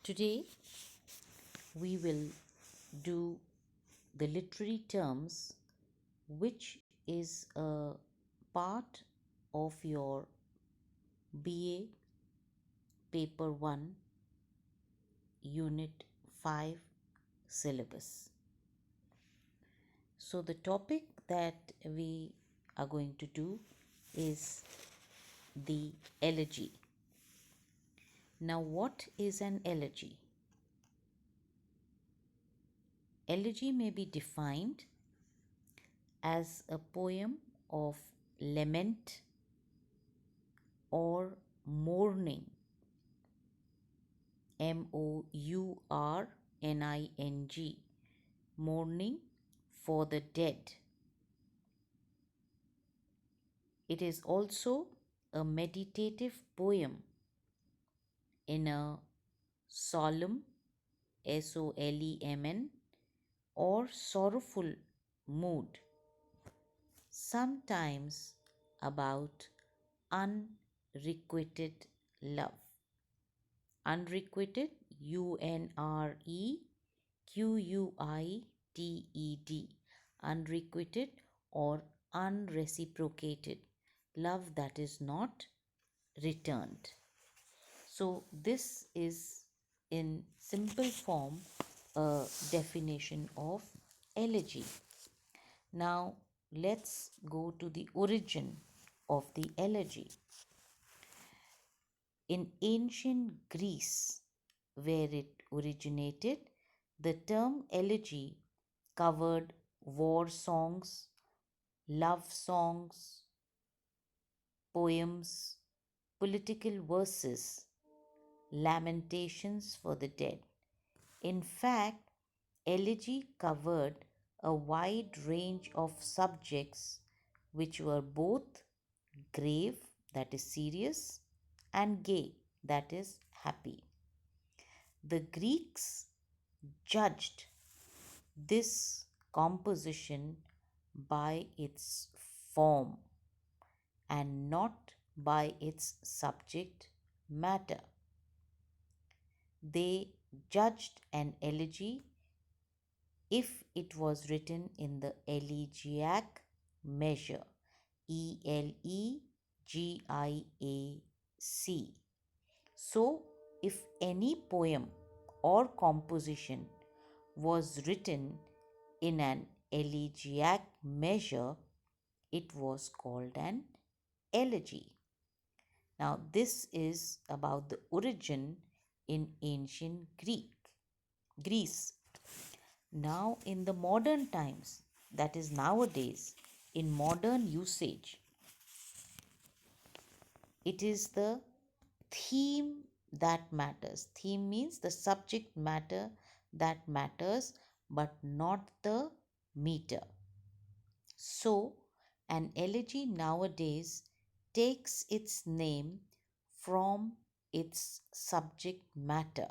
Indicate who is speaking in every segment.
Speaker 1: Today we will do the literary terms, which is a part of your BA Paper 1 Unit 5 syllabus. So, the topic that we are going to do is the elegy. Now, what is an elegy? Elegy may be defined as a poem of lament or mourning, mourning, mourning for the dead. It is also a meditative poem in a solemn, solemn, or sorrowful mood, sometimes about unrequited love. Unrequited, UNREQUITED, unrequited or unreciprocated, love that is not returned. So, this is in simple form a definition of elegy. Now, let's go to the origin of the elegy. In ancient Greece, where it originated, the term elegy covered war songs, love songs, poems, political verses, lamentations for the dead. In fact, elegy covered a wide range of subjects which were both grave, that is serious, and gay, that is happy. The Greeks judged this composition by its form and not by its subject matter. They judged an elegy if it was written in the elegiac measure, Elegiac. So, if any poem or composition was written in an elegiac measure, it was called an elegy. Now, this is about the origin in ancient Greece. Now, in the modern times, that is nowadays, in modern usage, it is the theme that matters. Theme means the subject matter that matters, but not the meter. So, an elegy nowadays takes its name from its subject matter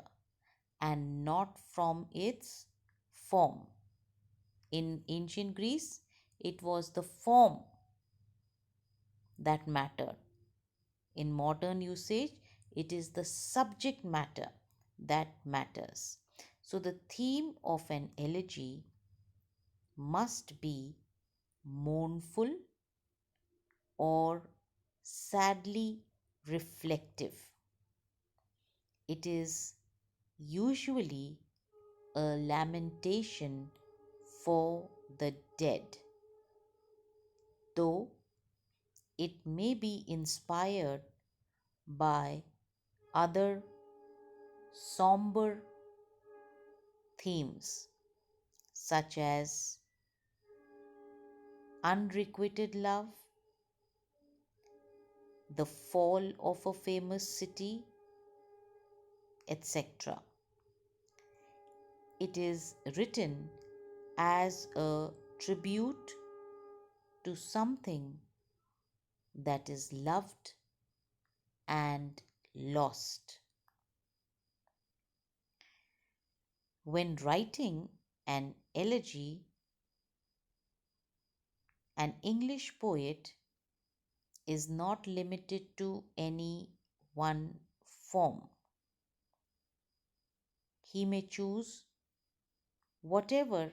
Speaker 1: and not from its form. In ancient Greece, it was the form that mattered. In modern usage, it is the subject matter that matters. So, the theme of an elegy must be mournful or sadly reflective. It is usually a lamentation for the dead, though it may be inspired by other somber themes such as unrequited love, the fall of a famous city, etc. It is written as a tribute to something that is loved and lost. When writing an elegy, an English poet is not limited to any one form. he may choose whatever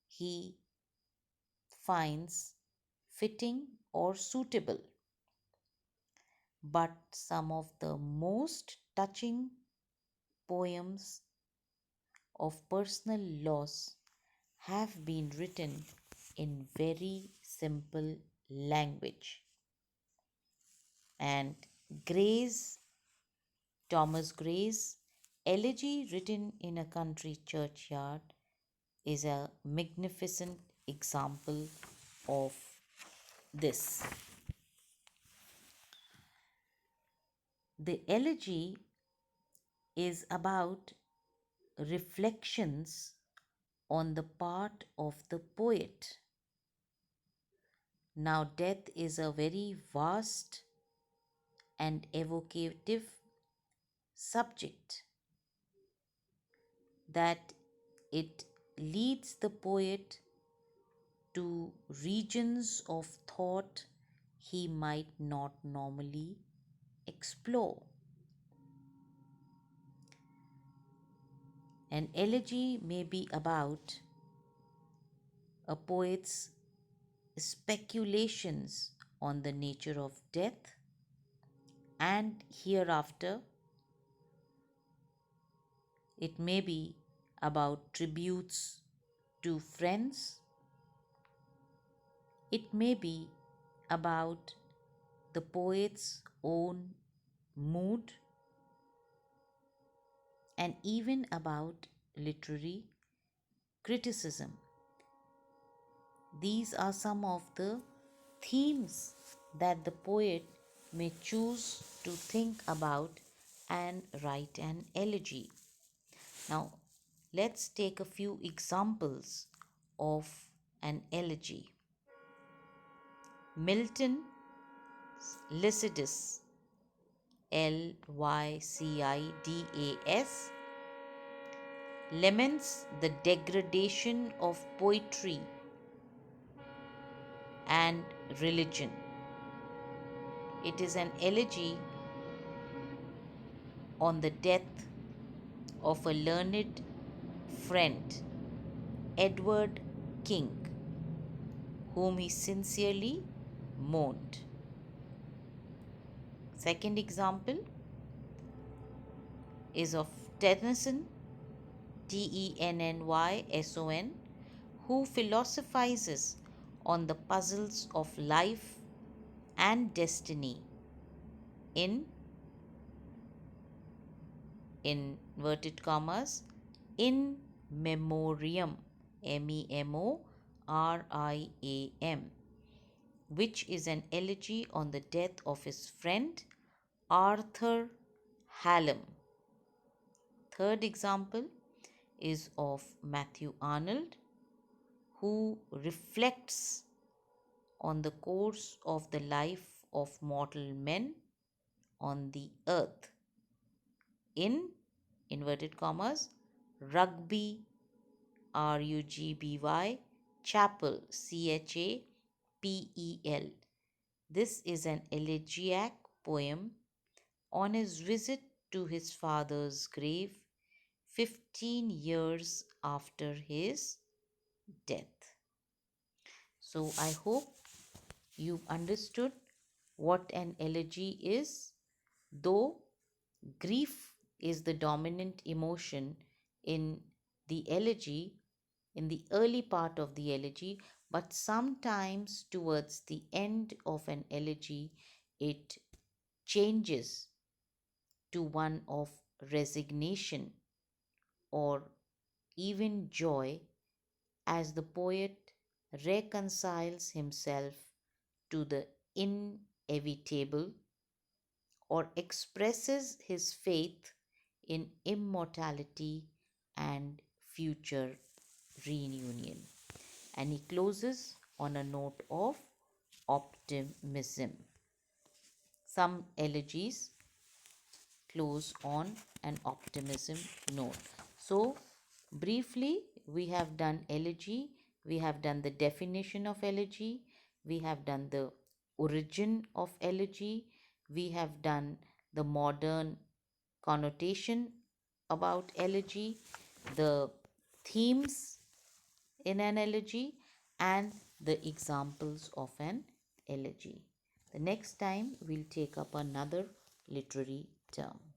Speaker 1: he finds fitting or suitable. But some of the most touching poems of personal loss have been written in very simple language. And Gray's, Thomas Gray's Elegy, written in a country churchyard, is a magnificent example of this. The elegy is about reflections on the part of the poet. Now, death is a very vast and evocative subject that it leads the poet to regions of thought he might not normally explore. An elegy may be about a poet's speculations on the nature of death and hereafter. It may be about tributes to friends. It may be about the poet's own mood and even about literary criticism. These are some of the themes that the poet may choose to think about and write an elegy. Now, let's take a few examples of an elegy. Milton Lycidas, Lycidas, laments the degradation of poetry and religion. It is an elegy on the death of a learned friend, Edward King, whom he sincerely mourned. Second example is of Tennyson, Tennnyson, who philosophizes on the puzzles of life and destiny in inverted commas in memoriam, Memoriam, which is an elegy on the death of his friend Arthur Hallam. Third example is of Matthew Arnold, who reflects on the course of the life of mortal men on the earth in inverted commas Rugby, Rugby, Chapel, Chapel. This is an elegiac poem on his visit to his father's grave 15 years after his death. So I hope you've understood what an elegy is, though grief is the dominant emotion in the elegy, in the early part of the elegy, but sometimes towards the end of an elegy, it changes to one of resignation or even joy as the poet reconciles himself to the inevitable or expresses his faith in immortality and future reunion. And he closes on a note of optimism. Some elegies close on an optimism note. So, briefly, we have done elegy, we have done the definition of elegy, we have done the origin of elegy, we have done the modern connotation about elegy, the themes in an elegy, and the examples of an elegy. The next time we'll take up another literary term.